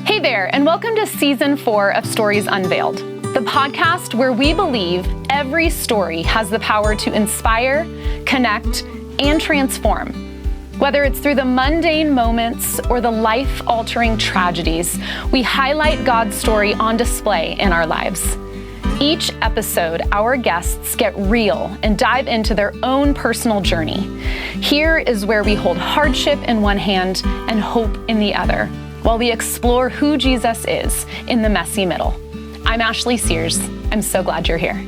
Hey there, and welcome to Season 4 of Stories Unveiled, the podcast where we believe every story has the power to inspire, connect, and transform. Whether it's through the mundane moments or the life-altering tragedies, we highlight God's story on display in our lives. Each episode, our guests get real and dive into their own personal journey. Here is where we hold hardship in one hand and hope in the other, while we explore who Jesus is in the messy middle. I'm Ashley Sears. I'm so glad you're here.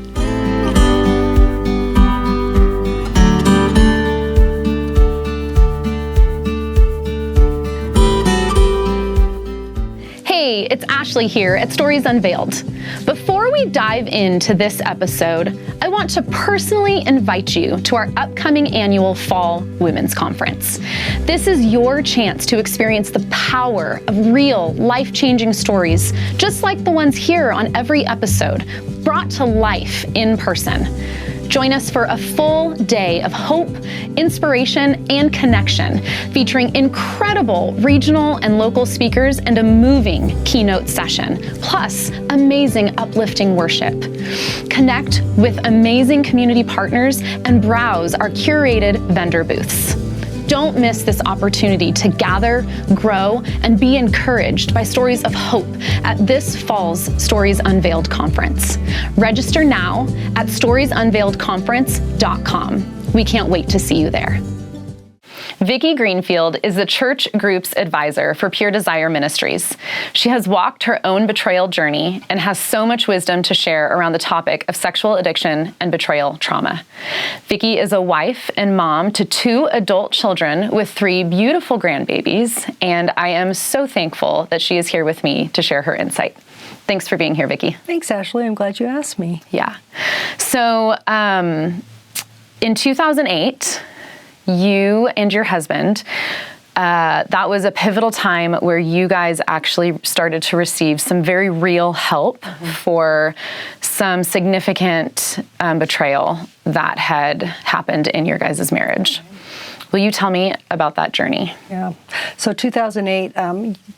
Hey, it's Ashley here at Stories Unveiled. Before we dive into this episode, I want to personally invite you to our upcoming annual Fall Women's Conference. This is your chance to experience the power of real, life-changing stories, just like the ones here on every episode, brought to life in person. Join us for a full day of hope, inspiration, and connection, featuring incredible regional and local speakers and a moving keynote session, plus amazing uplifting worship. Connect with amazing community partners and browse our curated vendor booths. Don't miss this opportunity to gather, grow, and be encouraged by stories of hope at this fall's Stories Unveiled conference. Register now at storiesunveiledconference.com. We can't wait to see you there. Vicki Greenfield is the church group's advisor for Pure Desire Ministries. She has walked her own betrayal journey and has so much wisdom to share around the topic of sexual addiction and betrayal trauma. Vicki is a wife and mom to 2 adult children with 3 beautiful grandbabies, and I am so thankful that she is here with me to share her insight. Thanks for being here, Vicki. Thanks, Ashley. I'm glad you asked me. Yeah. So in 2008, you and your husband, that was a pivotal time where you guys actually started to receive some very real help for some significant betrayal that had happened in your guys' marriage. Will you tell me about that journey? Yeah. So 2008,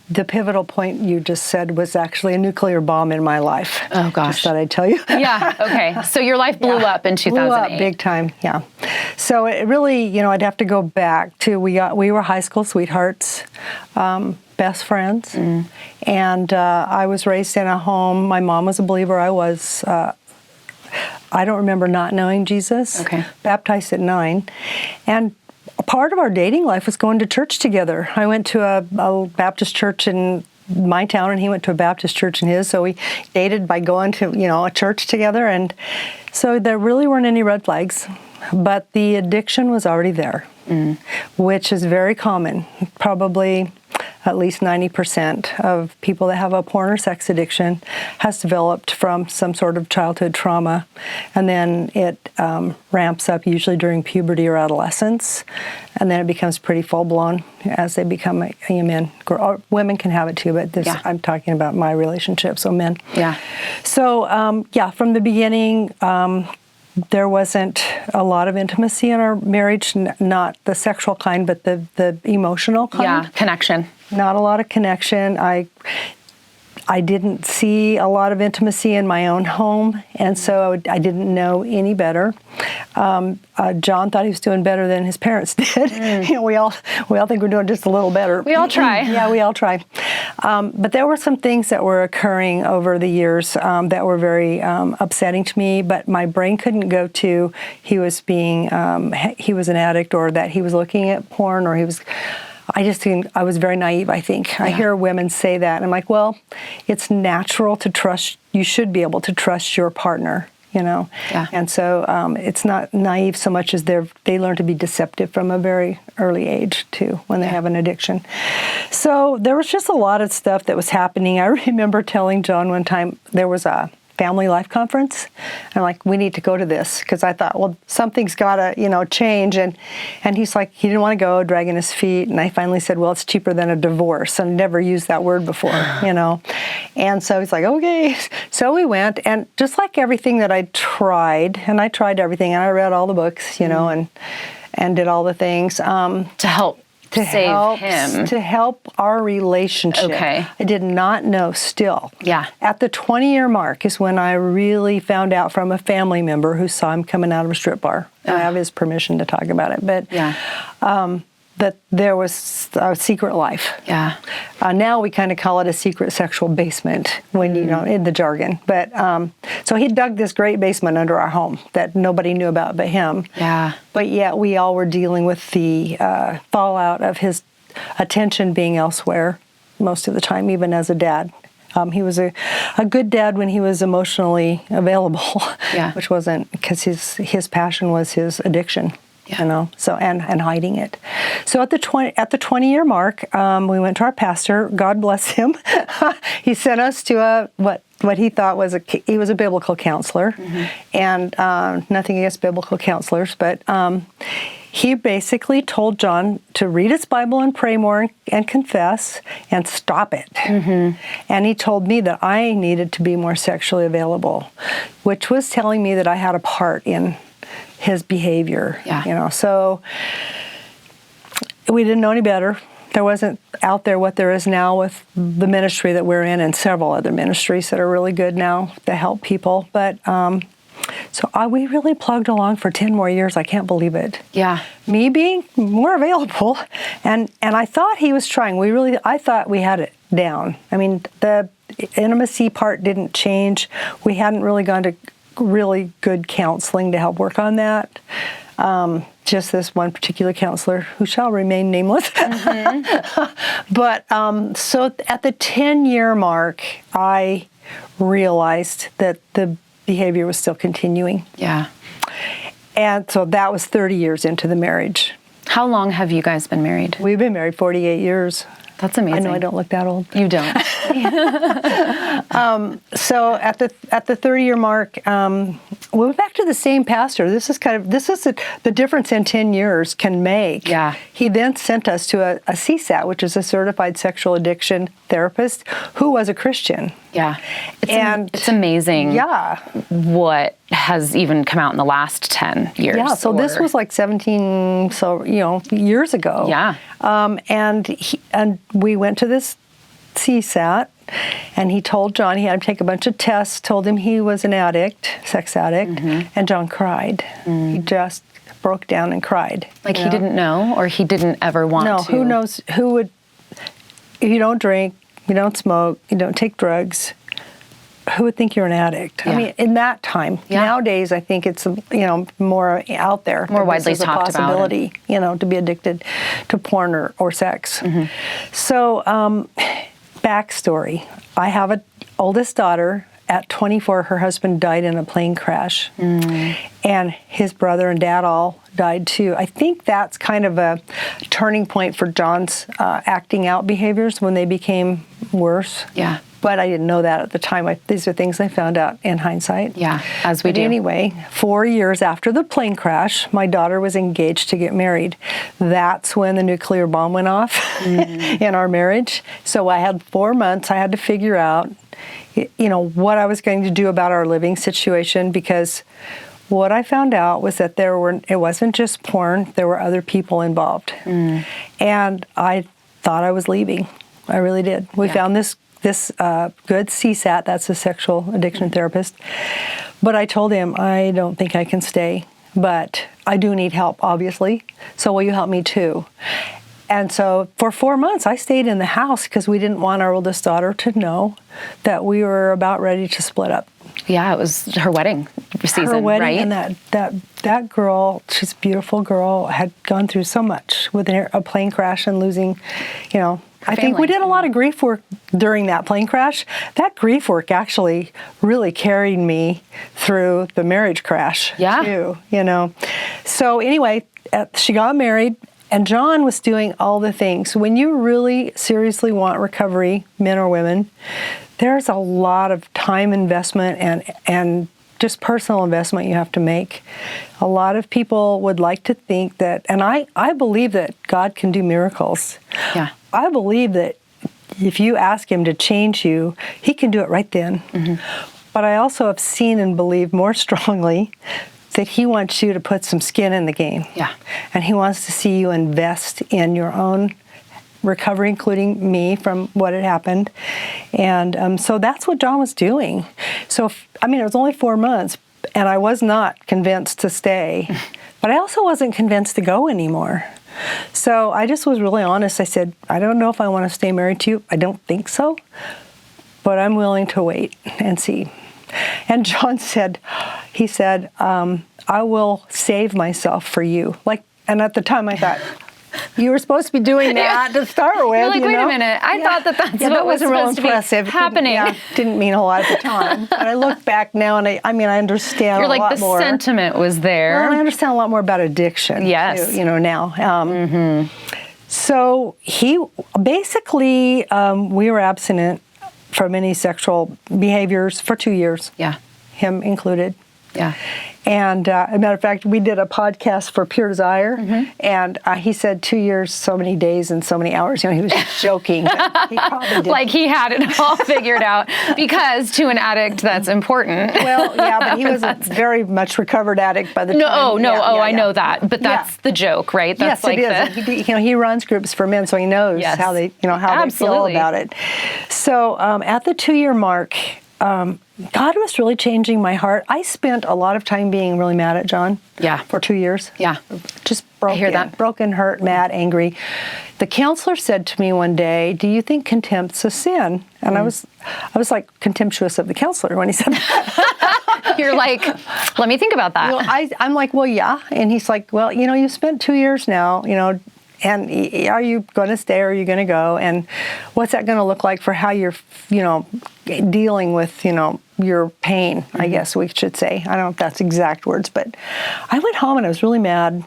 the pivotal point you just said was actually a nuclear bomb in my life. Oh, gosh. Just thought I'd tell you. Yeah, okay. So your life blew up in 2008. Blew up big time, yeah. So it really, I'd have to go back to, we were high school sweethearts, best friends. And I was raised in a home. My mom was a believer. I was, I don't remember not knowing Jesus. Okay. Baptized at 9. And a part of our dating life was going to church together. I went to a Baptist church in my town, and he went to a Baptist church in his. So we dated by going to, a church together. And so there really weren't any red flags, but the addiction was already there, which is very common. Probably at least 90% of people that have a porn or sex addiction has developed from some sort of childhood trauma. And then it ramps up usually during puberty or adolescence. And then it becomes pretty full-blown as they become young men. Or women can have it too, but I'm talking about my relationship, so men. Yeah. So, from the beginning, there wasn't a lot of intimacy in our marriage, not the sexual kind, but the emotional kind. Yeah, connection. Not a lot of connection. I didn't see a lot of intimacy in my own home, and so I didn't know any better. John thought he was doing better than his parents did. We all think we're doing just a little better. We all try. Yeah, we all try. But there were some things that were occurring over the years that were very upsetting to me. But my brain couldn't go to he was an addict, or that he was looking at porn, or he was. I was very naive, I think. Yeah. I hear women say that, and I'm like, well, it's natural to trust. You should be able to trust your partner, Yeah. And so it's not naive so much as they learn to be deceptive from a very early age, too, when they have an addiction. So there was just a lot of stuff that was happening. I remember telling John one time there was a family life conference. I'm like, we need to go to this, because I thought, well, something's got to, change. And he's like, he didn't want to go, dragging his feet. And I finally said, well, it's cheaper than a divorce. And never used that word before, And so he's like, okay. So we went, and just like everything that I tried everything, and I read all the books, and did all the things to help to save him. To help our relationship. Okay. I did not know still. Yeah. At the 20-year mark is when I really found out from a family member who saw him coming out of a strip bar. I have his permission to talk about it, but that there was a secret life. Yeah. Now we kind of call it a secret sexual basement when, in the jargon. But so he dug this great basement under our home that nobody knew about but him. Yeah. But yet we all were dealing with the fallout of his attention being elsewhere most of the time, even as a dad. He was a good dad when he was emotionally available, which wasn't, because his passion was his addiction. So and hiding it. So at the 20-year mark, we went to our pastor. God bless him. He sent us to what he thought was he was a biblical counselor, and nothing against biblical counselors, but he basically told John to read his Bible and pray more and confess and stop it. And he told me that I needed to be more sexually available, which was telling me that I had a part in his behavior. So we didn't know any better. There wasn't out there what there is now with the ministry that we're in and several other ministries that are really good now to help people. But we really plugged along for 10 more years. I can't believe it. Yeah. Me being more available. And I thought he was trying. I thought we had it down. I mean, the intimacy part didn't change. We hadn't really gone to really good counseling to help work on that. Just this one particular counselor who shall remain nameless. But so at the 10-year mark, I realized that the behavior was still continuing. Yeah. And so that was 30 years into the marriage. How long have you guys been married? We've been married 48 years. That's amazing. I know I don't look that old. You don't. So at the 30-year mark, we went back to the same pastor. This is the difference in 10 years can make. Yeah. He then sent us to a CSAT, which is a certified sexual addiction therapist, who was a Christian. Yeah. It's amazing. Yeah. What has even come out in the last 10 years. Yeah. So this was like 17, years ago. Yeah. And we went to this CSAT, and he told John he had to take a bunch of tests, told him he was an addict, sex addict, and John cried. He just broke down and cried. Like he didn't know, or he didn't ever want to? No, who knows, if you don't drink, you don't smoke, you don't take drugs, who would think you're an addict? Yeah. I mean, in that time. Yeah. Nowadays, I think it's more out there, more widely talked about. Possibility, to be addicted to porn or sex. So, backstory: I have an oldest daughter. At 24, her husband died in a plane crash, and his brother and dad all died too. I think that's kind of a turning point for John's acting out behaviors when they became worse. Yeah. But I didn't know that at the time. These are things I found out in hindsight. Yeah, as we do. Anyway, 4 years after the plane crash, my daughter was engaged to get married. That's when the nuclear bomb went off in our marriage. So I had 4 months. I had to figure out, what I was going to do about our living situation, because what I found out was that it wasn't just porn, there were other people involved. And I thought I was leaving. I really did. We found this good CSAT, that's a sexual addiction therapist. But I told him, I don't think I can stay, but I do need help, obviously. So will you help me too? And so for 4 months, I stayed in the house because we didn't want our oldest daughter to know that we were about ready to split up. Yeah, it was her wedding season, her wedding, right? And that girl, she's a beautiful girl, had gone through so much with a plane crash and losing, I think we did a lot of grief work during that plane crash. That grief work actually really carried me through the marriage crash, too, So anyway, she got married, and John was doing all the things. When you really seriously want recovery, men or women, there's a lot of time investment and just personal investment you have to make. A lot of people would like to think that, and I believe that God can do miracles. Yeah. I believe that if you ask him to change you, he can do it right then. But I also have seen and believe more strongly that he wants you to put some skin in the game. Yeah. And he wants to see you invest in your own recovery, including me from what had happened. And so that's what John was doing. So, it was only 4 months, and I was not convinced to stay, but I also wasn't convinced to go anymore. So I just was really honest. I said, I don't know if I want to stay married to you. I don't think so, but I'm willing to wait and see. And John said, I will save myself for you. And at the time I thought, you were supposed to be doing that to start with. You're like, wait a minute. I thought that's what was supposed to be happening. Didn't mean a lot at the time. But I look back now, and I understand a lot more. The sentiment was there. Well, I understand a lot more about addiction. Yes. Too, now. So he basically, we were abstinent from any sexual behaviors for 2 years. Yeah. Him included. Yeah. And as a matter of fact, we did a podcast for Pure Desire, and he said 2 years, so many days, and so many hours. He was just joking. He probably did. Like he had it all figured out, because to an addict, that's important. Well, yeah, but he was a very much recovered addict by the time. I know that, but that's the joke, right? That's yes, it is. He runs groups for men, so he knows how they, how they feel about it. So at the 2 year mark, God was really changing my heart. I spent a lot of time being really mad at John. Yeah. For 2 years. Yeah. Just broken. I hear that. Broken, hurt, mad, angry. The counselor said to me one day, "Do you think contempt's a sin?" And I was like contemptuous of the counselor when he said that. You're like, let me think about that. I'm like, well, yeah. And he's like, well, you spent 2 years now, and are you going to stay or are you going to go? And what's that going to look like for how you're, dealing with, your pain, I guess we should say. I don't know if that's exact words, but I went home and I was really mad.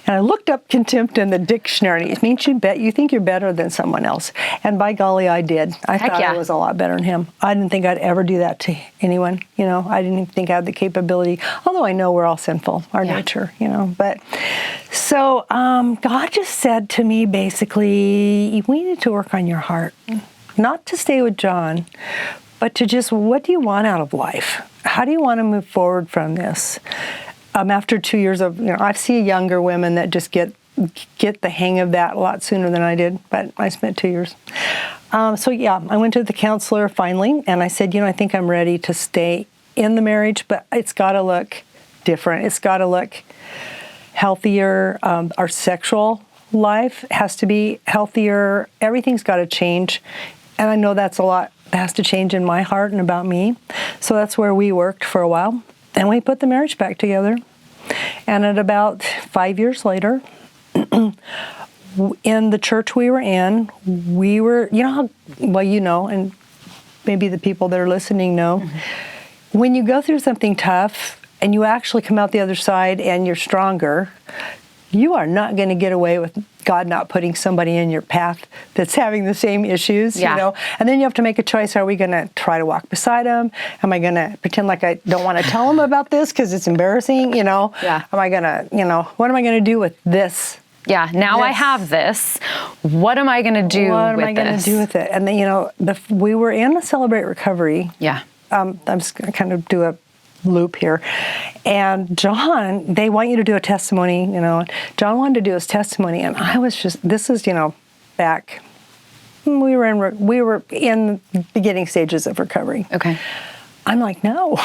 And I looked up contempt in the dictionary. It means you think you're better than someone else. And by golly, I did. I thought I was a lot better than him. I didn't think I'd ever do that to anyone. I didn't even think I had the capability, although I know we're all sinful, our nature, But so God just said to me, basically, we need to work on your heart. Not to stay with John, but to just, what do you want out of life? How do you want to move forward from this? After 2 years of, I see younger women that just get the hang of that a lot sooner than I did, but I spent 2 years. I went to the counselor finally, and I said, I think I'm ready to stay in the marriage, but it's got to look different. It's got to look healthier. Our sexual life has to be healthier. Everything's got to change, and I know that's a lot that has to change in my heart and about me. So that's where we worked for a while. And we put the marriage back together. And at about 5 years later, in the church we were in, we were, and maybe the people that are listening know, when you go through something tough and you actually come out the other side and you're stronger, you are not going to get away with God not putting somebody in your path that's having the same issues, And then you have to make a choice. Are we going to try to walk beside them? Am I going to pretend like I don't want to tell them about this because it's embarrassing, Am I going to, what am I going to do with this? Yeah, now I have this. What am I going to do with this? What am I going to do with it? And then, we were in a Celebrate Recovery. Yeah. I'm just going to kind of do a loop here. And John, they want you to do a testimony, John wanted to do his testimony, and I was just, this is, back, we were in the beginning stages of recovery. Okay. I'm like, no,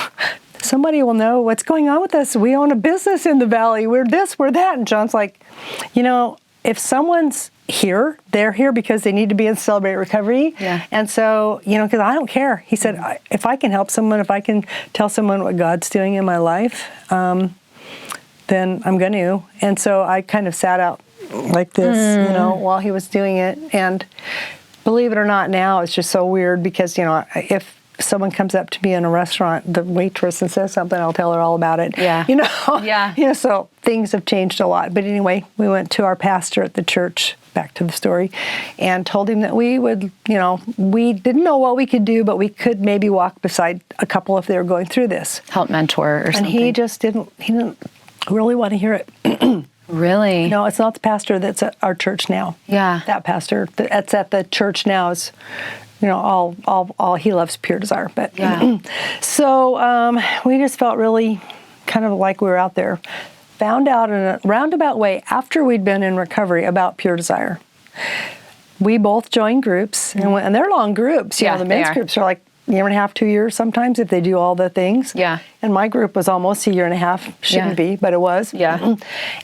somebody will know what's going on with us. We own a business in the valley. We're this, we're that. And John's like, if someone's here, they're here because they need to be in Celebrate Recovery. Yeah. And so, because I don't care. He said, if I can help someone, if I can tell someone what God's doing in my life, then I'm going to. And so I kind of sat out like this, while he was doing it. And believe it or not, now it's just so weird because, if someone comes up to me in a restaurant, the waitress, and says something, I'll tell her all about it. Yeah. Yeah. So things have changed a lot. But anyway, we went to our pastor at the church, back to the story, and told him that we would, we didn't know what we could do, but we could maybe walk beside a couple if they were going through this. Help mentor or something. And he didn't really want to hear it. Really? No, it's not the pastor that's at our church now. Yeah. That pastor that's at the church now is, all he loves Pure Desire. But yeah. So we just felt really kind of like we were out there. Found out in a roundabout way after we'd been in recovery about Pure Desire. We both joined groups, and they're long groups. You know, the men's groups are like a year and a half, 2 years sometimes if they do all the things. Yeah. And my group was almost a year and a half. Shouldn't be, but it was. Yeah.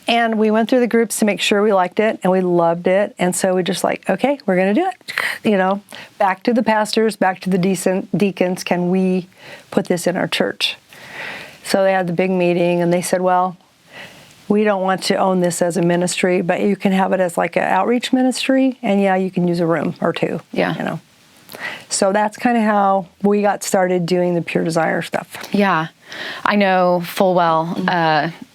And we went through the groups to make sure we liked it and we loved it. And so we just like, okay, we're going to do it. You know, back to the pastors, back to the deacons. Can we put this in our church? So they had the big meeting and they said, well, we don't want to own this as a ministry, but you can have it as like an outreach ministry, and you can use a room or two. Yeah. You know. So that's kind of how we got started doing the Pure Desire stuff. Yeah. I know full well.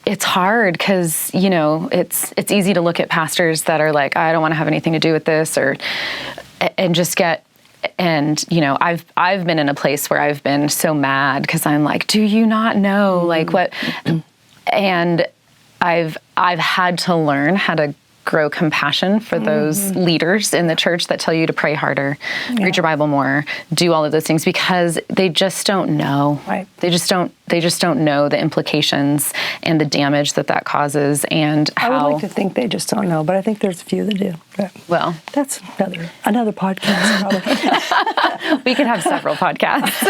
It's hard because, you know, it's easy to look at pastors that are like, I don't want to have anything to do with this, and just get. And, you know, I've been in a place where I've been so mad because I'm like, do you not know like what? And I've had to learn how to grow compassion for those leaders in the church that tell you to pray harder, read your Bible more, do all of those things, because they just don't know. Right. They just don't know the implications and the damage that causes, and how. I would like to think they just don't know, but I think there's a few that do. But well, that's another podcast probably. We could have several podcasts.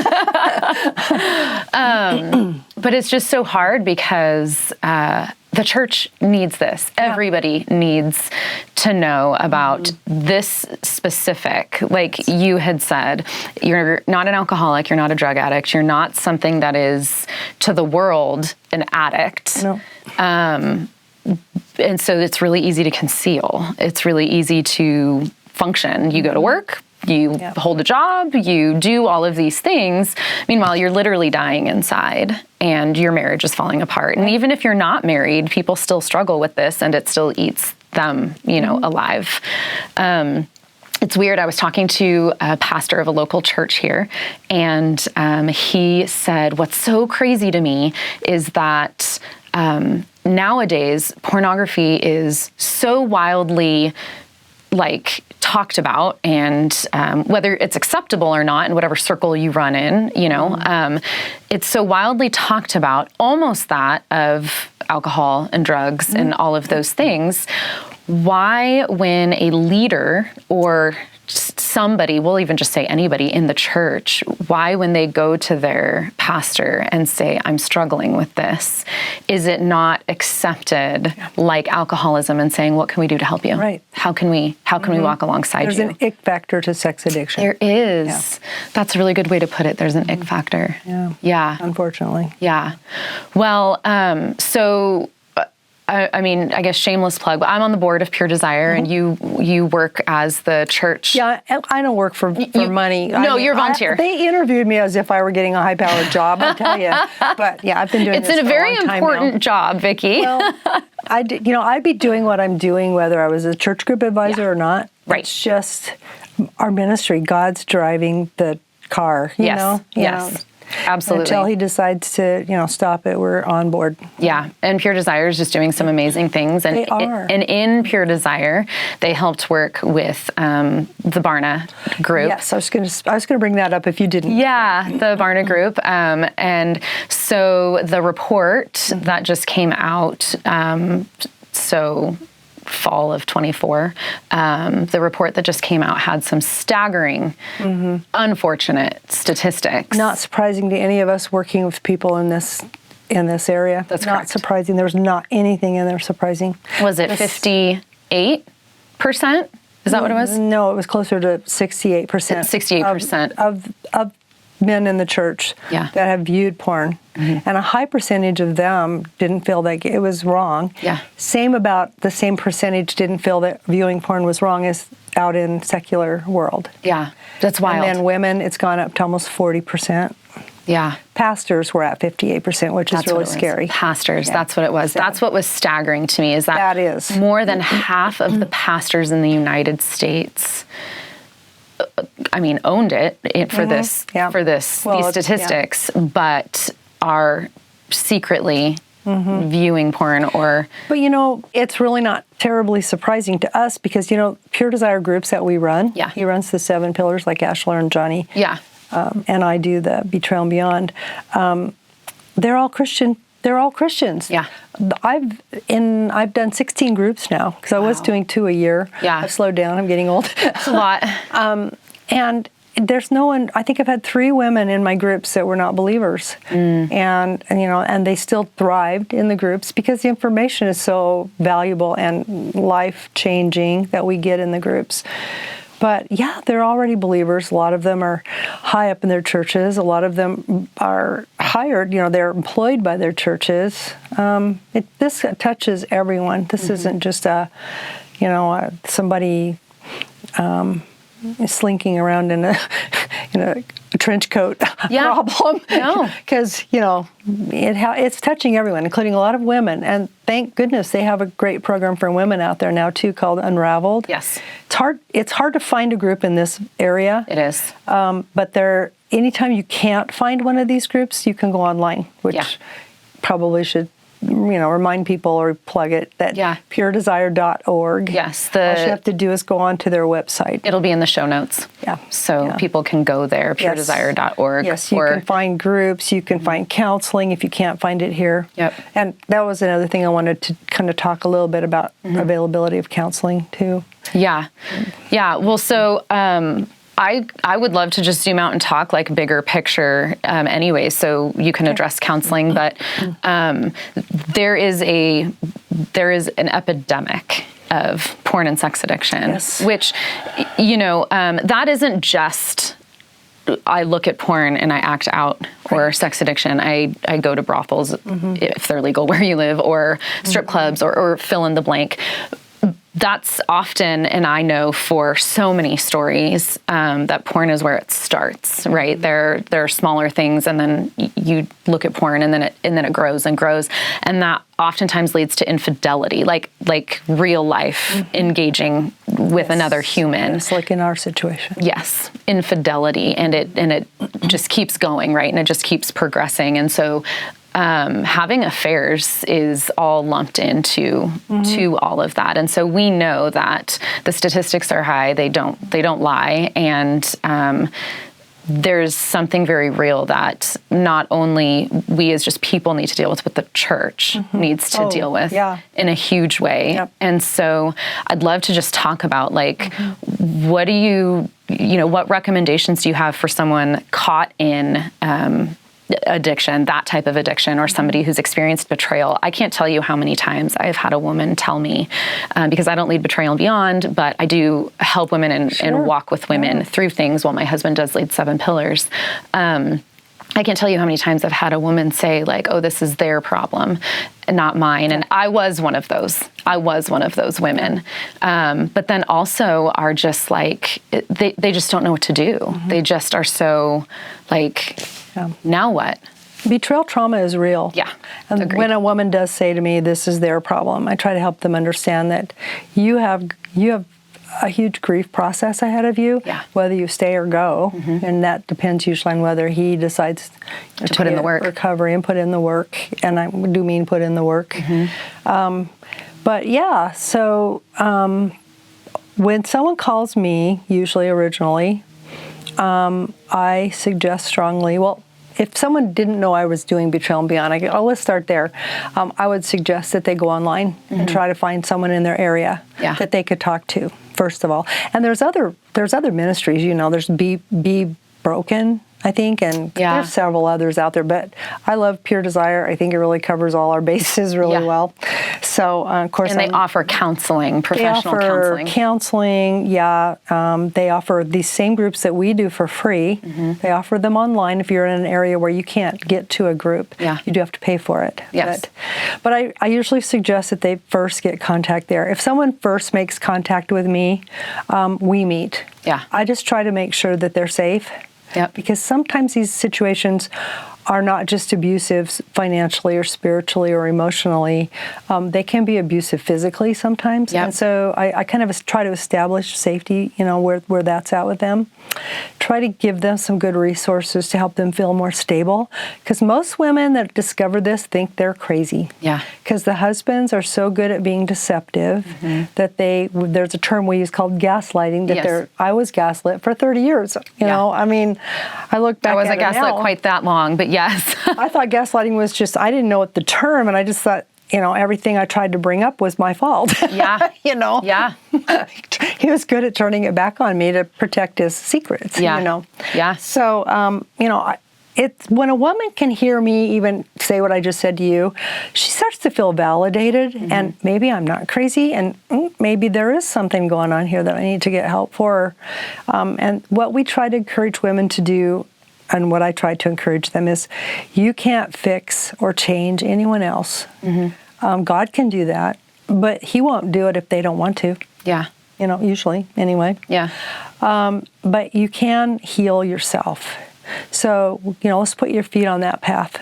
But it's just so hard because the church needs this. Yeah. Everybody needs to know about this specific, like you had said, you're not an alcoholic, you're not a drug addict, you're not something that is to the world an addict. No. And so it's really easy to conceal. It's really easy to function. You go to work, you hold a job, you do all of these things. Meanwhile, you're literally dying inside and your marriage is falling apart. And even if you're not married, people still struggle with this and it still eats them, you know, alive. It's weird. I was talking to a pastor of a local church here, and he said, what's so crazy to me is that nowadays pornography is so wildly talked about, and whether it's acceptable or not in whatever circle you run in, you know, it's so wildly talked about, almost that of alcohol and drugs and all of those things. Why, when a leader or somebody, we'll even just say anybody in the church, why when they go to their pastor and say, I'm struggling with this, is it not accepted like alcoholism and saying, what can we do to help you? Right. How can we walk alongside There's you? There's an ick factor to sex addiction. There is. Yeah. That's a really good way to put it. There's an ick factor. Yeah. Yeah. Unfortunately. Yeah. Well, so I mean, I guess shameless plug, but I'm on the board of Pure Desire, and you work as the church. Yeah, I don't work for money. No, you're a volunteer. They interviewed me as if I were getting a high-powered job, I'll tell you. But yeah, I've been doing this for a long time now. It's a very important job, Vicki. Well, I'd be doing what I'm doing whether I was a church group advisor or not. Right. It's just our ministry. God's driving the car, you know? Yes. Absolutely. Until he decides to, stop it, we're on board. Yeah, and Pure Desire is just doing some amazing things. And they are. And in Pure Desire, they helped work with the Barna group. Yes, I was going to bring that up if you didn't. Yeah, the Barna group. And so the report that just came out, fall of 24, the report that just came out had some staggering, unfortunate statistics. Not surprising to any of us working with people in this area. That's not correct. Surprising. There's not anything in there surprising. Was it 58%? Is that what it was? No, it was closer to 68%. 68% of men in the church that have viewed porn. And a high percentage of them didn't feel that it was wrong. Yeah. About the same percentage didn't feel that viewing porn was wrong as out in secular world. Yeah, that's wild. And then women, it's gone up to almost 40%. Yeah. Pastors were at 58%, which is really scary. Pastors, that's what it was. Sad. That's what was staggering to me, is that more than half of the pastors in the United States owned it for these statistics, but are secretly viewing porn or... But, it's really not terribly surprising to us because, Pure Desire groups that we run, he runs the 7 pillars like Ashler and Johnny, and I do the Betrayal and Beyond. They're all Christian they're all Christians. Yeah. I've done 16 groups now, because I was doing 2 a year. Yeah. I've slowed down. I'm getting old. It's a lot. And there's no one. I think I've had 3 women in my groups that were not believers, and they still thrived in the groups because the information is so valuable and life changing that we get in the groups. But yeah, they're already believers. A lot of them are high up in their churches. A lot of them are hired. They're employed by their churches. This touches everyone. This isn't just somebody slinking around in a trench coat problem. No, because it's touching everyone, including a lot of women. And thank goodness they have a great program for women out there now too, called Unraveled. Yes, it's hard to find a group in this area. It is, but anytime you can't find one of these groups, you can go online, which probably should remind people or plug it that puredesire.org. Yes. All you have to do is go on to their website. It'll be in the show notes. Yeah. So people can go there, puredesire.org. Yes, you can find groups, you can find counseling if you can't find it here. Yep. And that was another thing I wanted to kind of talk a little bit about, availability of counseling too. Yeah. Yeah. Well, so I would love to just zoom out and talk like bigger picture anyway, so you can address counseling, but there is an epidemic of porn and sex addiction, which, that isn't just I look at porn and I act out, or sex addiction. I go to brothels if they're legal where you live, or strip clubs, or fill in the blank. That's often, and I know for so many stories, that porn is where it starts, right? There are smaller things, and then you look at porn, and then it grows and grows, and that oftentimes leads to infidelity, like real life engaging with another human. It's like in our situation. Yes, infidelity, and it just keeps going, right? And it just keeps progressing, and so. Having affairs is all lumped into all of that, and so we know that the statistics are high. They don't lie, and there's something very real that not only we as just people need to deal with, but the church needs to deal with in a huge way. Yep. And so I'd love to just talk about what do what recommendations do you have for someone caught in addiction, that type of addiction, or somebody who's experienced betrayal? I can't tell you how many times I've had a woman tell me, because I don't lead Betrayal and Beyond, but I do help women and walk with women through things while my husband does lead 7 Pillars. I can't tell you how many times I've had a woman say oh, this is their problem, not mine. And I was one of those. Women. But then also are just they just don't know what to do. They just are so now what? Betrayal trauma is real. Yeah. And agreed. When a woman does say to me, this is their problem, I try to help them understand that you have a huge grief process ahead of you, whether you stay or go. And that depends usually on whether he decides to put in the work. Recovery and put in the work. And I do mean put in the work. But yeah, so when someone calls me, usually originally, I suggest strongly, if someone didn't know I was doing Betrayal and Beyond, let's start there. I would suggest that they go online and try to find someone in their area that they could talk to, first of all. And there's other ministries, there's Be Broken, I think, and there's several others out there, but I love Pure Desire. I think it really covers all our bases really well. So, of course, and they offer counseling, professional counseling. They offer these same groups that we do for free. They offer them online if you're in an area where you can't get to a group. You do have to pay for it. Yes. But I usually suggest that they first get contact there. If someone first makes contact with me, we meet. I just try to make sure that they're safe. Because sometimes these situations are not just abusive financially or spiritually or emotionally. They can be abusive physically sometimes. And so I kind of try to establish safety, where that's at with them. Try to give them some good resources to help them feel more stable. Because most women that discover this think they're crazy. Because the husbands are so good at being deceptive that there's a term we use called gaslighting, that I was gaslit for 30 years. I mean, I look back at it now. I wasn't gaslit quite that long, but yes. I thought gaslighting was just, I didn't know what the term, and I just thought, everything I tried to bring up was my fault. Yeah. Yeah. He was good at turning it back on me to protect his secrets, Yeah. Yeah. So, it's when a woman can hear me even say what I just said to you, she starts to feel validated, and maybe I'm not crazy, and maybe there is something going on here that I need to get help for. And what we try to encourage women to do, and what I try to encourage them, is you can't fix or change anyone else. God can do that, but He won't do it if they don't want to. Yeah. Usually, anyway. Yeah. But you can heal yourself. So, let's put your feet on that path.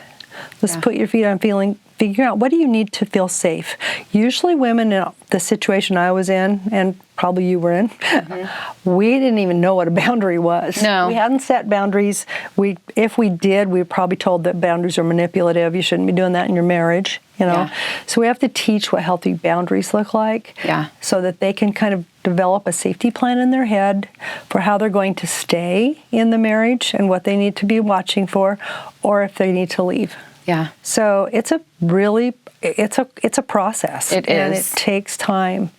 Let's put your feet on figuring out, what do you need to feel safe? Usually women in the situation I was in, and probably you were in, we didn't even know what a boundary was. No. We hadn't set boundaries. If we did, we were probably told that boundaries are manipulative. You shouldn't be doing that in your marriage, Yeah. So we have to teach what healthy boundaries look like, so that they can kind of develop a safety plan in their head for how they're going to stay in the marriage and what they need to be watching for, or if they need to leave. Yeah. So it's a process. It and is. it takes time.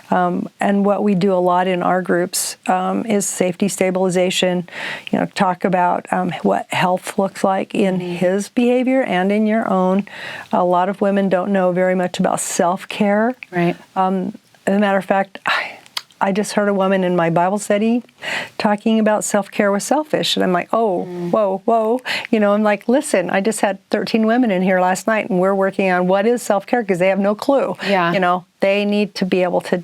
And what we do a lot in our groups is safety stabilization. Talk about what health looks like in his behavior and in your own. A lot of women don't know very much about self-care. Right. As a matter of fact, I just heard a woman in my Bible study talking about self-care was selfish. And I'm like, whoa. I'm like, listen, I just had 13 women in here last night, and we're working on what is self-care, because they have no clue. Yeah. They need to be able to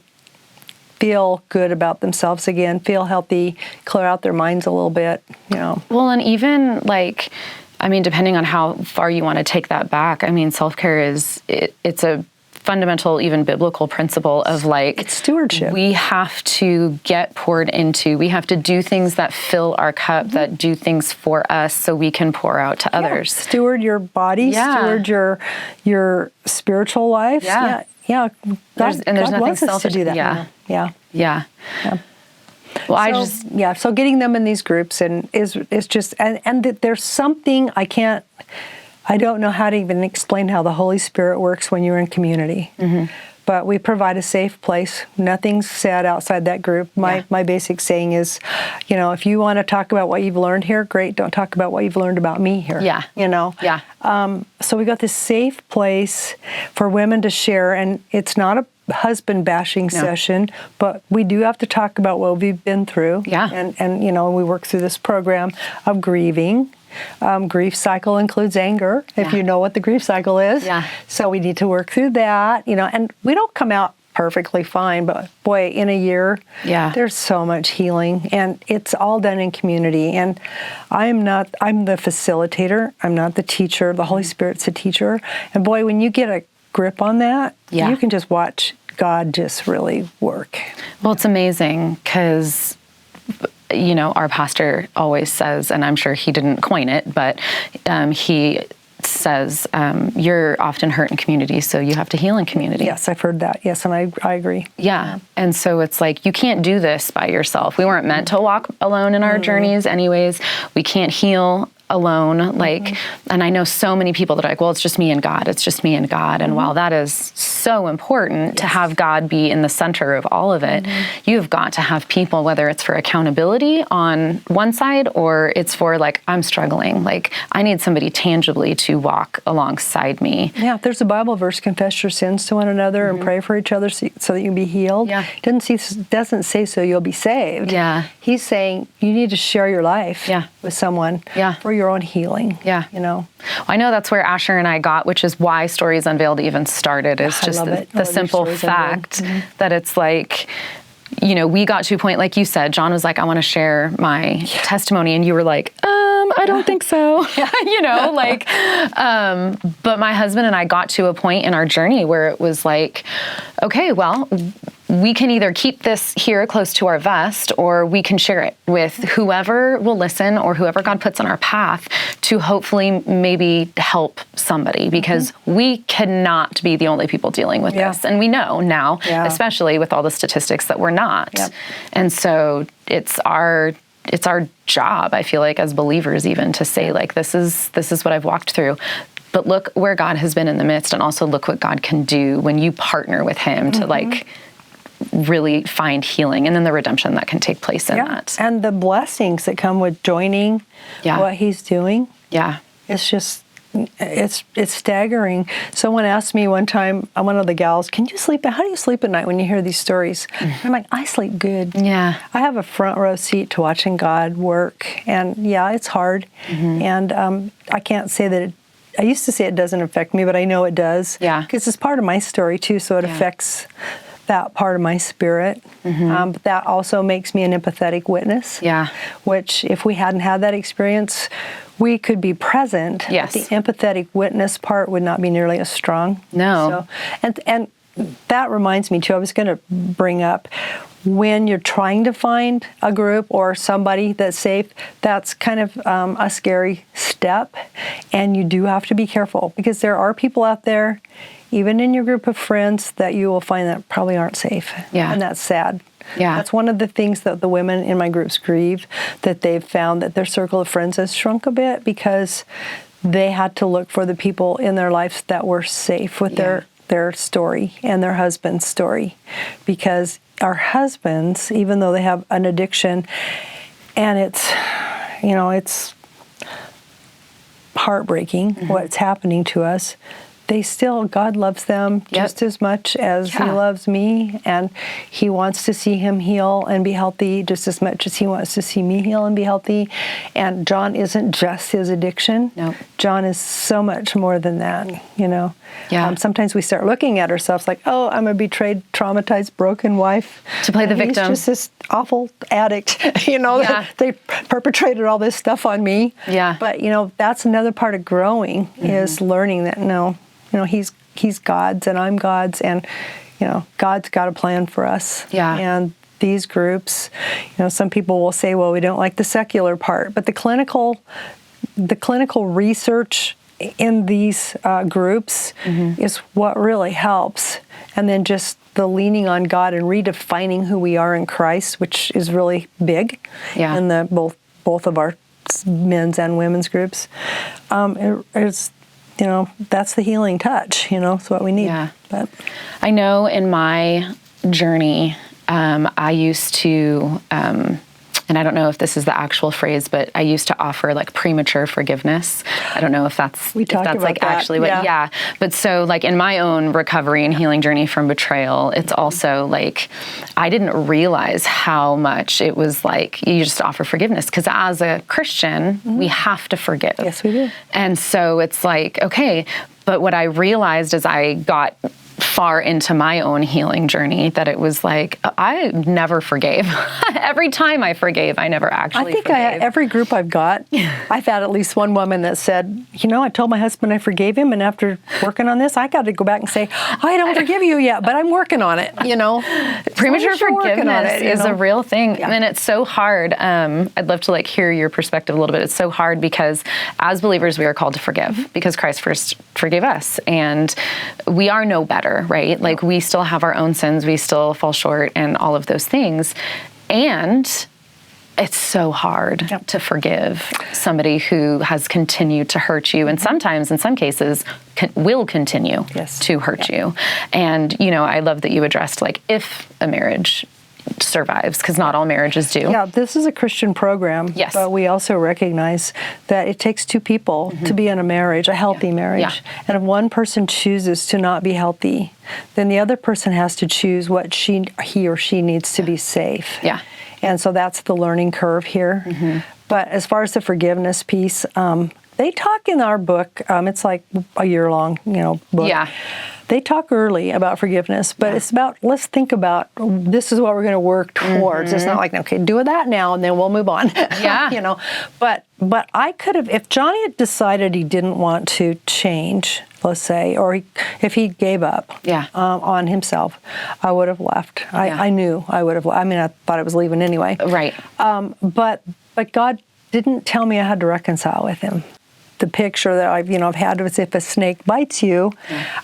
feel good about themselves again, feel healthy, clear out their minds a little bit, Well, and even depending on how far you want to take that back, self-care it's a fundamental, even biblical principle of it's stewardship. We have to get poured into. We have to do things that fill our cup, that do things for us, so we can pour out to others. Steward your body, steward your spiritual life. Yeah. God There's nothing wants us to selfish. do that. Yeah. Well, so getting them in these groups is just and that there's something I don't know how to even explain how the Holy Spirit works when you're in community. But we provide a safe place. Nothing's said outside that group. My basic saying is, if you want to talk about what you've learned here, great. Don't talk about what you've learned about me here. So we got this safe place for women to share, and it's not a husband bashing session, but we do have to talk about what we've been through. And we work through this program of grieving. Grief cycle includes anger, if you know what the grief cycle is. So we need to work through that, and we don't come out perfectly fine, but boy, in a year, there's so much healing, and it's all done in community. And I'm the facilitator. I'm not the teacher. The Holy Spirit's the teacher. And boy, when you get a grip on that, you can just watch God just really work. Well, it's amazing because our pastor always says, and I'm sure he didn't coin it, but he says, you're often hurt in community, so you have to heal in community. Yes, I've heard that. Yes, and I agree. Yeah. And so it's like, you can't do this by yourself. We weren't meant to walk alone in our journeys anyways. We can't heal alone. And I know so many people that are like, well, it's just me and God. It's just me and God. And while that is so important to have God be in the center of all of it, you've got to have people, whether it's for accountability on one side, or it's for I'm struggling. I need somebody tangibly to walk alongside me. Yeah, there's a Bible verse, confess your sins to one another and pray for each other so that you can be healed. It doesn't say so you'll be saved. He's saying you need to share your life with someone for your own healing. Well, I know that's where Asher and I got, which is why Stories Unveiled even started, is just the simple fact that it's we got to a point, like you said, John was like, I want to share my testimony. And you were like, I don't think so. But my husband and I got to a point in our journey where it was like, okay, well, we can either keep this here close to our vest, or we can share it with whoever will listen, or whoever God puts on our path to hopefully maybe help somebody, because we cannot be the only people dealing with this. And we know now, especially with all the statistics, that we're not. And so it's our our job, I feel like, as believers even to say, like, this is what I've walked through. But look where God has been in the midst, and also look what God can do when you partner with him to like really find healing, and then the redemption that can take place in that. And the blessings that come with joining what he's doing. Yeah. It's just, it's staggering. Someone asked me one time, one of the gals, how do you sleep at night when you hear these stories? I'm like, I sleep good. Yeah. I have a front row seat to watching God work. And it's hard. And I can't say that I used to say it doesn't affect me, but I know it does. Yeah. Because it's part of my story too, so it affects that part of my spirit. But that also makes me an empathetic witness. Yeah. Which, if we hadn't had that experience, we could be present. Yes. But the empathetic witness part would not be nearly as strong. No. So, and that reminds me too, I was going to bring up, when you're trying to find a group or somebody that's safe, that's kind of a scary step. And you do have to be careful, because there are people out there, even in your group of friends, that you will find that probably aren't safe. Yeah. And that's sad. Yeah. That's one of the things that the women in my groups grieve, that they've found that their circle of friends has shrunk a bit because they had to look for the people in their lives that were safe with their story and their husband's story. Because our husbands, even though they have an addiction, and it's heartbreaking what's happening to us, God loves them just as much as he loves me, and he wants to see him heal and be healthy just as much as he wants to see me heal and be healthy. And John isn't just his addiction. No. John is so much more than that, Yeah. Sometimes we start looking at ourselves like, oh, I'm a betrayed, traumatized, broken wife. To play the victim. He's just this awful addict, they perpetrated all this stuff on me. Yeah. But, that's another part of growing, is learning that, he's God's and I'm God's, and God's got a plan for us. Yeah. And these groups, some people will say, well, we don't like the secular part, but the clinical research in these groups is what really helps. And then just the leaning on God and redefining who we are in Christ, which is really big in the both of our men's and women's groups. It's that's the healing touch, it's what we need. Yeah. But I know in my journey, I used to, and I don't know if this is the actual phrase, but I used to offer like premature forgiveness. I don't know if that's like actually what, But so like in my own recovery and healing journey from betrayal, it's also like, I didn't realize how much it was like, you just offer forgiveness. Because as a Christian, we have to forgive. Yes, we do. And so it's like, okay, but what I realized as I got far into my own healing journey, that it was like, I never forgave. Every time I forgave, I never actually forgave. Every group I've got, I've had at least one woman that said, I told my husband I forgave him, and after working on this, I got to go back and say, I don't forgive you yet, but I'm working on it, Premature forgiveness is a real thing. Yeah. And it's so hard. I'd love to hear your perspective a little bit. It's so hard because as believers, we are called to forgive because Christ first forgave us, and we are no better. Right? Like we still have our own sins, we still fall short and all of those things. And it's so hard to forgive somebody who has continued to hurt you. And sometimes, in some cases, will continue to hurt you. And, I love that you addressed if a marriage survives, because not all marriages do. Yeah, this is a Christian program, but we also recognize that it takes two people to be in a marriage, a healthy marriage. Yeah. And if one person chooses to not be healthy, then the other person has to choose what he or she needs to be safe. Yeah. And so that's the learning curve here. But as far as the forgiveness piece, they talk in our book, it's like a year-long, book. Yeah. They talk early about forgiveness, but it's about, let's think about, this is what we're going to work towards. It's not like, okay, do that now and then we'll move on. Yeah. But I could have, if Johnny had decided he didn't want to change, let's say, or if he gave up on himself, I would have left. I knew I would have left. I mean, I thought I was leaving anyway. Right. But God didn't tell me I had to reconcile with him. the picture that I've had was if a snake bites you,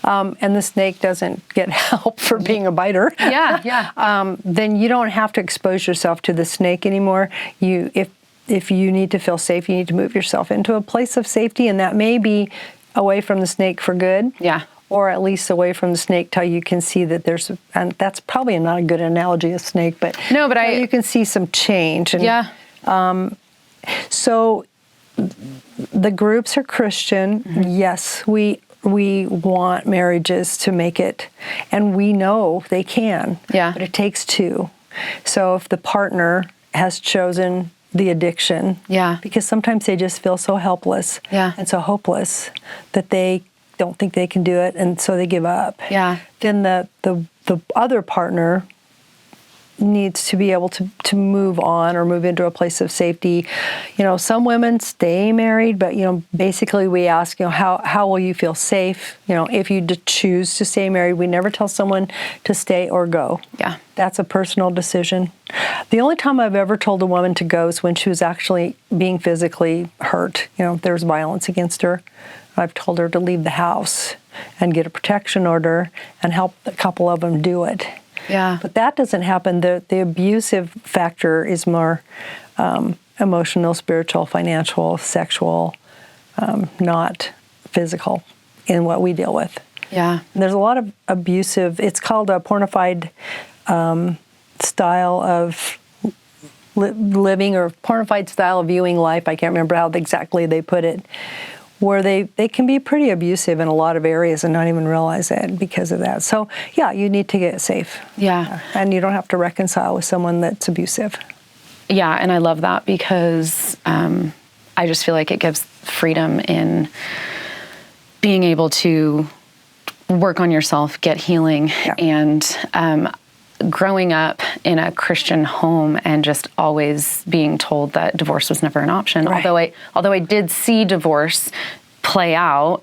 and the snake doesn't get help for being a biter. Then you don't have to expose yourself to the snake anymore. If you need to feel safe, you need to move yourself into a place of safety, and that may be away from the snake for good. Or at least away from the snake till you can see that and that's probably not a good analogy of snake, but you can see some change. And, so the groups are Christian. Yes, we want marriages to make it, and we know they can. But it takes two. So if the partner has chosen the addiction, because sometimes they just feel so helpless and so hopeless that they don't think they can do it, and so they give up. Then the other partner needs to be able to move on or move into a place of safety. Some women stay married, but basically we ask, how will you feel safe? If you choose to stay married, we never tell someone to stay or go. That's a personal decision. The only time I've ever told a woman to go is when she was actually being physically hurt. There's violence against her. I've told her to leave the house and get a protection order and help a couple of them do it. But that doesn't happen. The abusive factor is more emotional, spiritual, financial, sexual, not physical in what we deal with. And there's a lot of abusive, it's called a pornified style of living, or pornified style of viewing life. I can't remember how exactly they put it, where they can be pretty abusive in a lot of areas and not even realize it because of that. So, you need to get safe. And you don't have to reconcile with someone that's abusive. And I love that because I just feel like it gives freedom in being able to work on yourself, get healing, and growing up in a Christian home and just always being told that divorce was never an option. Although I did see divorce play out,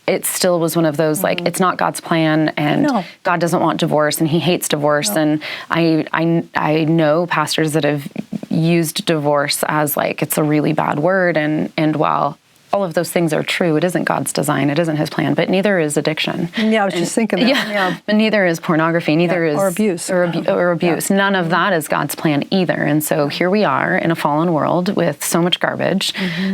it still was one of those, it's not God's plan, and God doesn't want divorce, and He hates divorce. And I know pastors that have used divorce as it's a really bad word, and while all of those things are true, it isn't God's design, it isn't His plan, but neither is addiction. I was just thinking that. But neither is pornography, neither is... Or abuse. Or abuse. None of that is God's plan either. And so here we are in a fallen world with so much garbage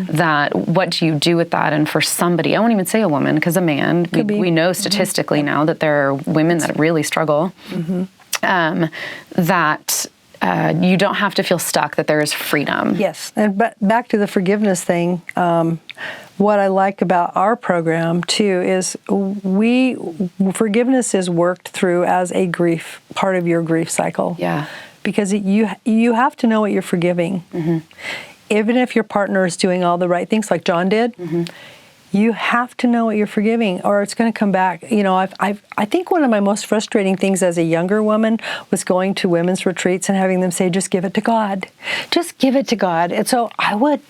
that what do you do with that? And for somebody, I won't even say a woman, because a man, we know statistically now that there are women that really struggle, that... you don't have to feel stuck, that there is freedom. But back to the forgiveness thing, what I like about our program too is forgiveness is worked through as a part of your grief cycle. Because you have to know what you're forgiving. Even if your partner is doing all the right things like John did, you have to know what you're forgiving, or it's going to come back. I think one of my most frustrating things as a younger woman was going to women's retreats and having them say, just give it to God. Just give it to God. And so I would,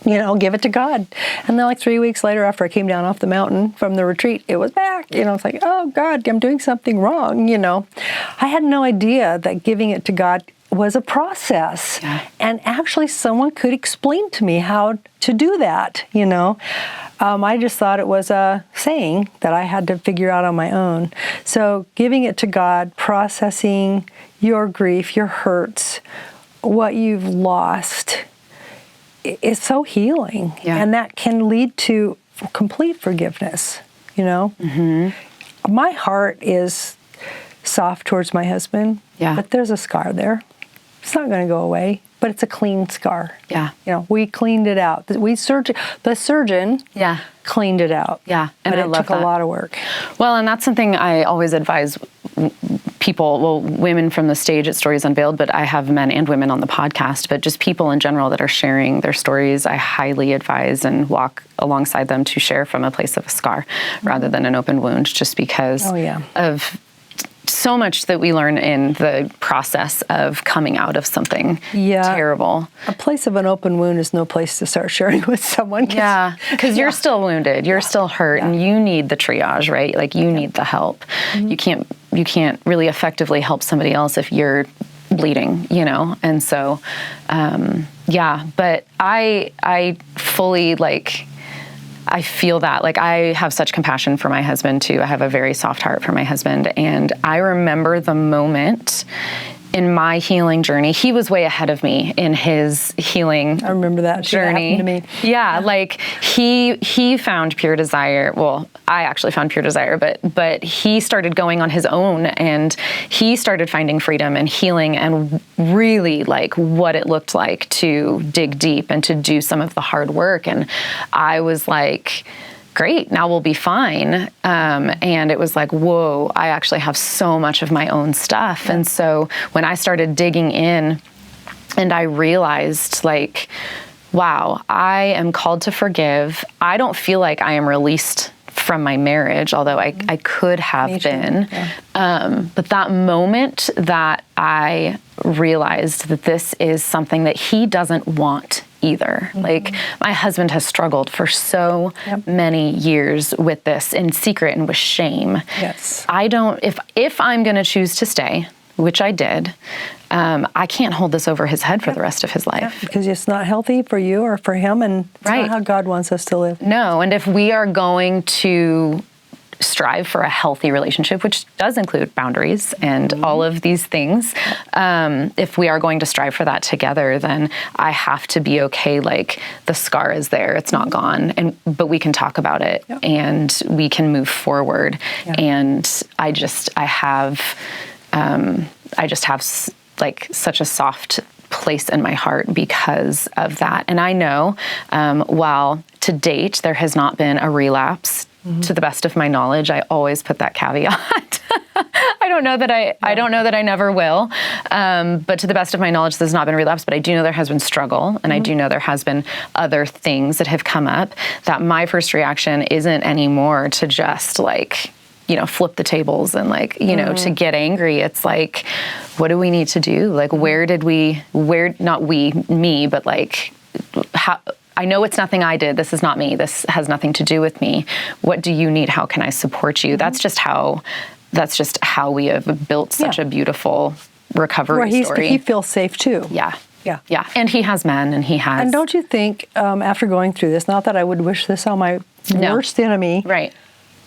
give it to God. And then 3 weeks later, after I came down off the mountain from the retreat, it was back. It's like, oh God, I'm doing something wrong. I had no idea that giving it to God was a process. And actually someone could explain to me how to do that, I just thought it was a saying that I had to figure out on my own. So giving it to God, processing your grief, your hurts, what you've lost, is so healing. And that can lead to complete forgiveness, My heart is soft towards my husband, but there's a scar there. It's not going to go away, but it's a clean scar. We cleaned it out. The surgeon cleaned it out. And but it took a lot of work. Well, and that's something I always advise people, women from the stage at Stories Unveiled, but I have men and women on the podcast, but just people in general that are sharing their stories, I highly advise and walk alongside them to share from a place of a scar rather than an open wound, just because of so much that we learn in the process of coming out of something terrible. A place of an open wound is no place to start sharing with someone. Because you're still wounded, you're still hurt, and you need the triage, right? You need the help. You can't really effectively help somebody else if you're bleeding, And so, but I fully I feel that. I have such compassion for my husband too. I have a very soft heart for my husband. And I remember the moment in my healing journey. He was way ahead of me in his healing I remember that journey. Happened to me. Yeah, he found Pure Desire. Well, I actually found Pure Desire, but he started going on his own, and he started finding freedom and healing and really what it looked like to dig deep and to do some of the hard work. And I was like, great, now we'll be fine. And it was like, whoa, I actually have so much of my own stuff. And so when I started digging in and I realized wow, I am called to forgive. I don't feel like I am released from my marriage, although I could have been. Yeah. But that moment that I realized that this is something that he doesn't want either. My husband has struggled for so many years with this in secret and with shame. Yes. I don't, if I'm going to choose to stay, which I did, I can't hold this over his head for the rest of his life. Because it's not healthy for you or for him, and it's not how God wants us to live. No, and if we are going to strive for a healthy relationship, which does include boundaries and all of these things, if we are going to strive for that together, then I have to be okay. The scar is there, it's not gone, but we can talk about it and we can move forward. And I just have such a soft place in my heart because of that. And I know, while to date there has not been a relapse, to the best of my knowledge, I always put that caveat. I don't know that I never will. But to the best of my knowledge, there's not been a relapse, but I do know there has been struggle. And I do know there has been other things that have come up that my first reaction isn't anymore to just flip the tables and to get angry. It's what do we need to do? Not me, but how, I know it's nothing I did. This is not me. This has nothing to do with me. What do you need? How can I support you? That's just how we have built such a beautiful recovery story. He feels safe too. Yeah. And he has men, and he has. And don't you think, after going through this, not that I would wish this on my worst enemy, right?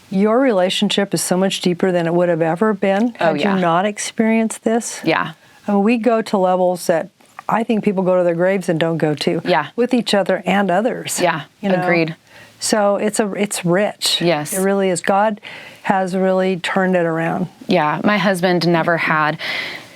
Your relationship is so much deeper than it would have ever been had you not experienced this. Yeah. I mean, we go to levels that I think people go to their graves and don't go to. Yeah. With each other and others. Yeah. Agreed. So it's rich. Yes. It really is. God has really turned it around. Yeah. My husband never had.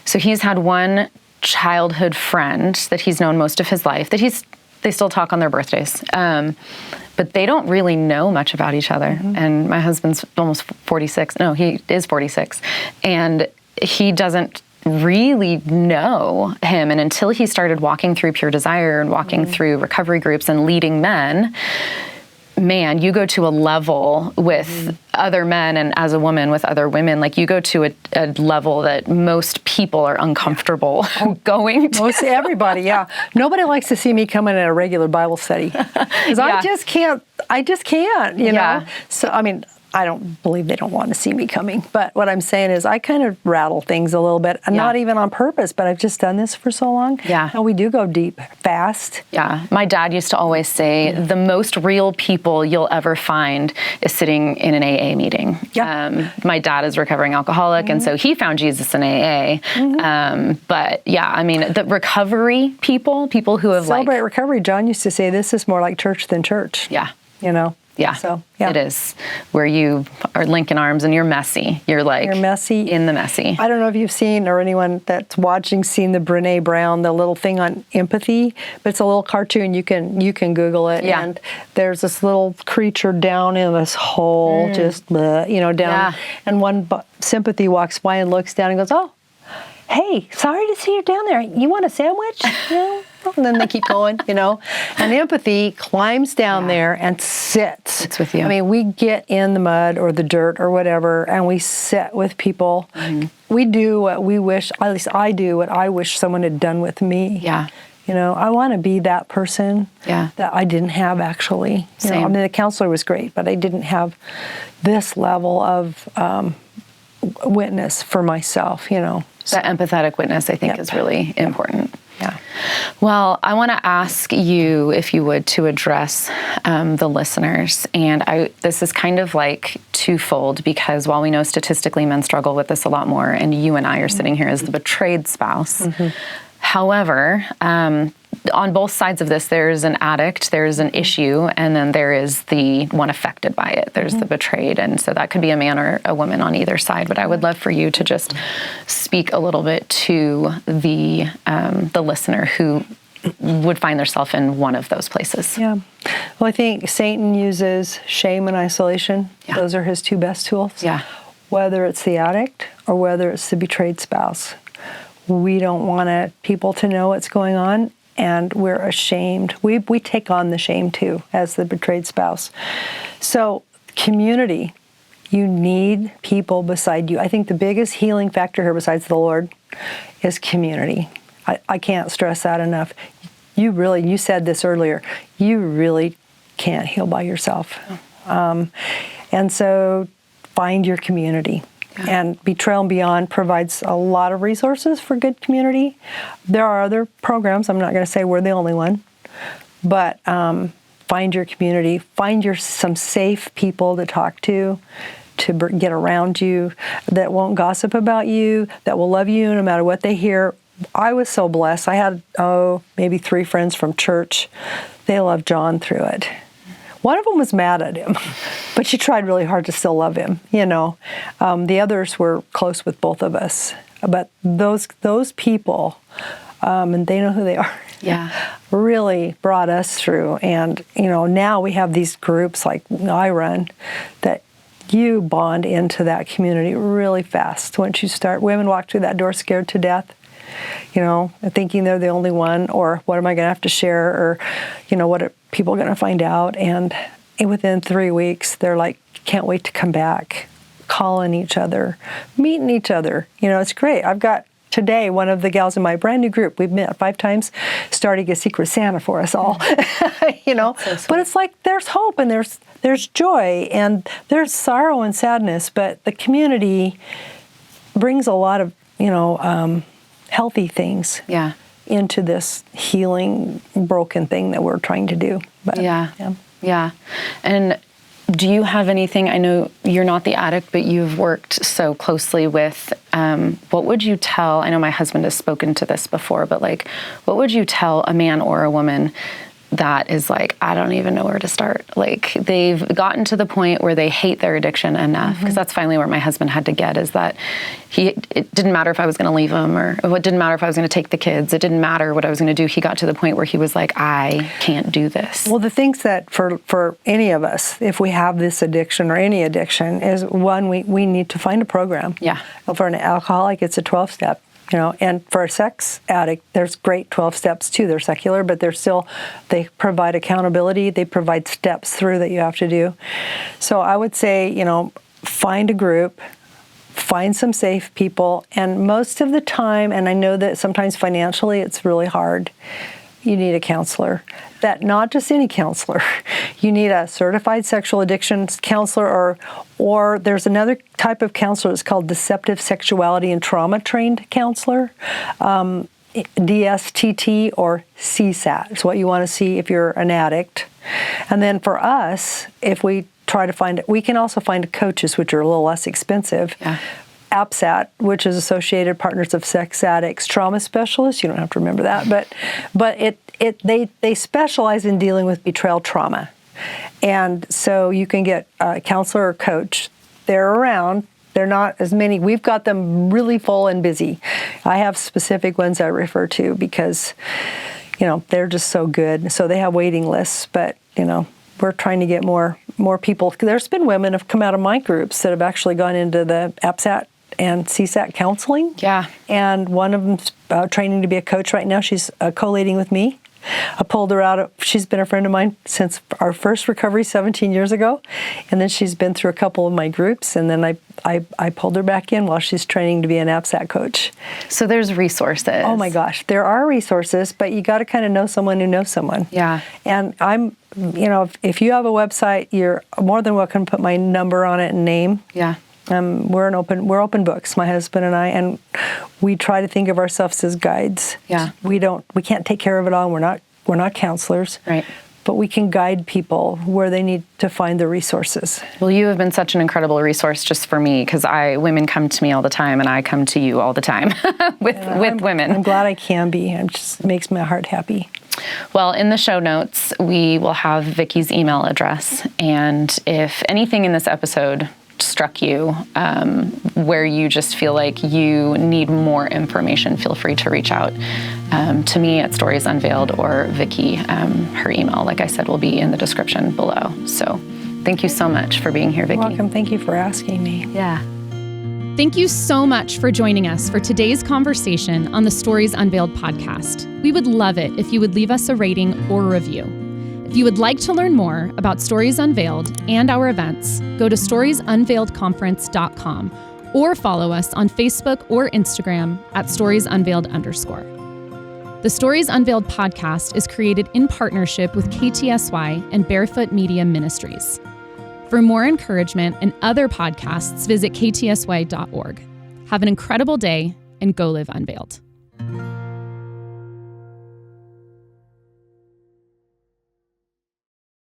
So he's had one childhood friend that he's known most of his life that they still talk on their birthdays. But they don't really know much about each other. And my husband's almost 46. No, he is 46. And he doesn't really know him. And until he started walking through Pure Desire and walking through recovery groups and leading men, man, you go to a level with other men and as a woman with other women, you go to a level that most people are uncomfortable going to. Most everybody, yeah. Nobody likes to see me come in at a regular Bible study. Because I just can't, you know. So, I mean, I don't believe they don't want to see me coming. But what I'm saying is I kind of rattle things a little bit, and not even on purpose, but I've just done this for so long. Yeah. And we do go deep, fast. Yeah. My dad used to always say, the most real people you'll ever find is sitting in an AA meeting. Yeah. My dad is a recovering alcoholic, and so he found Jesus in AA. But yeah, I mean, the recovery people who have Celebrate recovery. John used to say, this is more like church than church. Yeah. You know? Yeah, so, it is. Where you are linking arms and you're messy. You're messy. In the messy. I don't know if you've seen, or anyone that's watching, seen the Brene Brown, the little thing on empathy, but it's a little cartoon. You can Google it. Yeah. And there's this little creature down in this hole, just, down. Yeah. And one sympathy walks by and looks down and goes, oh, hey, sorry to see you down there. You want a sandwich? And then they keep going, And empathy climbs down there and sits. It's with you. I mean, we get in the mud or the dirt or whatever, and we sit with people. We do what we wish, at least I do what I wish someone had done with me. Yeah. I want to be that person that I didn't have actually. I mean, the counselor was great, but I didn't have this level of witness for myself, That empathetic witness, I think, is really important. Yeah. Well, I want to ask you, if you would, to address the listeners. And this is kind of like twofold, because while we know statistically men struggle with this a lot more, and you and I are sitting here as the betrayed spouse, however, on both sides of this, there's an addict, there's an issue, and then there is the one affected by it. There's the betrayed. And so that could be a man or a woman on either side. But I would love for you to just speak a little bit to the listener who would find themselves in one of those places. Yeah. Well, I think Satan uses shame and isolation. Yeah. Those are his two best tools. Yeah. Whether it's the addict or whether it's the betrayed spouse. We don't want people to know what's going on, and we're ashamed. We take on the shame too as the betrayed spouse. So community, you need people beside you. I think the biggest healing factor here besides the Lord is community. I can't stress that enough. You said this earlier, you really can't heal by yourself. And so find your community. Yeah. And Betrayal and Beyond provides a lot of resources for good community. There are other programs. I'm not going to say we're the only one. But find your community. Find some safe people to talk to get around you, that won't gossip about you, that will love you no matter what they hear. I was so blessed. I had, maybe 3 friends from church. They loved John through it. One of them was mad at him, but she tried really hard to still love him, The others were close with both of us. But those people, and they know who they are, really brought us through. And, now we have these groups like I run that you bond into that community really fast. Once you start, women walk through that door scared to death. Thinking they're the only one, or what am I going to have to share, or, what are people going to find out? And within 3 weeks, they're like, can't wait to come back, calling each other, meeting each other. It's great. I've got today one of the gals in my brand new group. We've met 5 times, starting a Secret Santa for us all, So but it's like there's hope and there's joy and there's sorrow and sadness, but the community brings a lot of, healthy things into this healing broken thing that we're trying to do. But, yeah. And do you have anything, I know you're not the addict, but you've worked so closely with, what would you tell, I know my husband has spoken to this before, but what would you tell a man or a woman that is like, I don't even know where to start? Like, they've gotten to the point where they hate their addiction enough, because that's finally where my husband had to get, is that it didn't matter if I was going to leave him, or it didn't matter if I was going to take the kids. It didn't matter what I was going to do. He got to the point where he was like, I can't do this. Well, the things that for any of us, if we have this addiction or any addiction, is one, we need to find a program. Yeah. For an alcoholic, it's a 12-step. And for a sex addict, there's great 12 steps too. They're secular, but they provide accountability. They provide steps through that you have to do. So I would say, find a group, find some safe people, and most of the time, and I know that sometimes financially it's really hard, you need a counselor. That not just any counselor. You need a certified sexual addictions counselor, or there's another type of counselor that's called deceptive sexuality and trauma trained counselor. DSTT or CSAT is what you want to see if you're an addict. And then for us, if we try to find it, we can also find coaches, which are a little less expensive. Yeah. APSAT, which is Associated Partners of Sex Addicts Trauma Specialists. You don't have to remember that, but they specialize in dealing with betrayal trauma. And so you can get a counselor or coach. They're around. They're not as many. We've got them really full and busy. I have specific ones I refer to because, they're just so good. So they have waiting lists, but, we're trying to get more people. There's been women have come out of my groups that have actually gone into the APSAT and CSAT counseling. Yeah. And one of them's training to be a coach right now. She's co-leading with me. I pulled her out. She's been a friend of mine since our first recovery 17 years ago. And then she's been through a couple of my groups. And then I pulled her back in while she's training to be an APSAT coach. So there's resources. Oh my gosh, there are resources, but you got to kind of know someone who knows someone. Yeah. And if you have a website, you're more than welcome to put my number on it and name. Yeah. We're open books, my husband and I, and we try to think of ourselves as guides. Yeah. We can't take care of it all. We're not counselors. Right. But we can guide people where they need to find the resources. Well, you have been such an incredible resource just for me, because women come to me all the time, and I come to you all the time with women. I'm glad I can be. It just makes my heart happy. Well, in the show notes, we will have Vicki's email address, and if anything in this episode struck you, where you just feel like you need more information, feel free to reach out to me at Stories Unveiled or Vicki. Her email, like I said, will be in the description below. So thank you so much for being here, Vicki. You're welcome. Thank you for asking me. Yeah. Thank you so much for joining us for today's conversation on the Stories Unveiled podcast. We would love it if you would leave us a rating or a review. If you would like to learn more about Stories Unveiled and our events, go to storiesunveiledconference.com or follow us on Facebook or Instagram at storiesunveiled_. The Stories Unveiled podcast is created in partnership with KTSY and Barefoot Media Ministries. For more encouragement and other podcasts, visit ktsy.org. Have an incredible day and go live unveiled.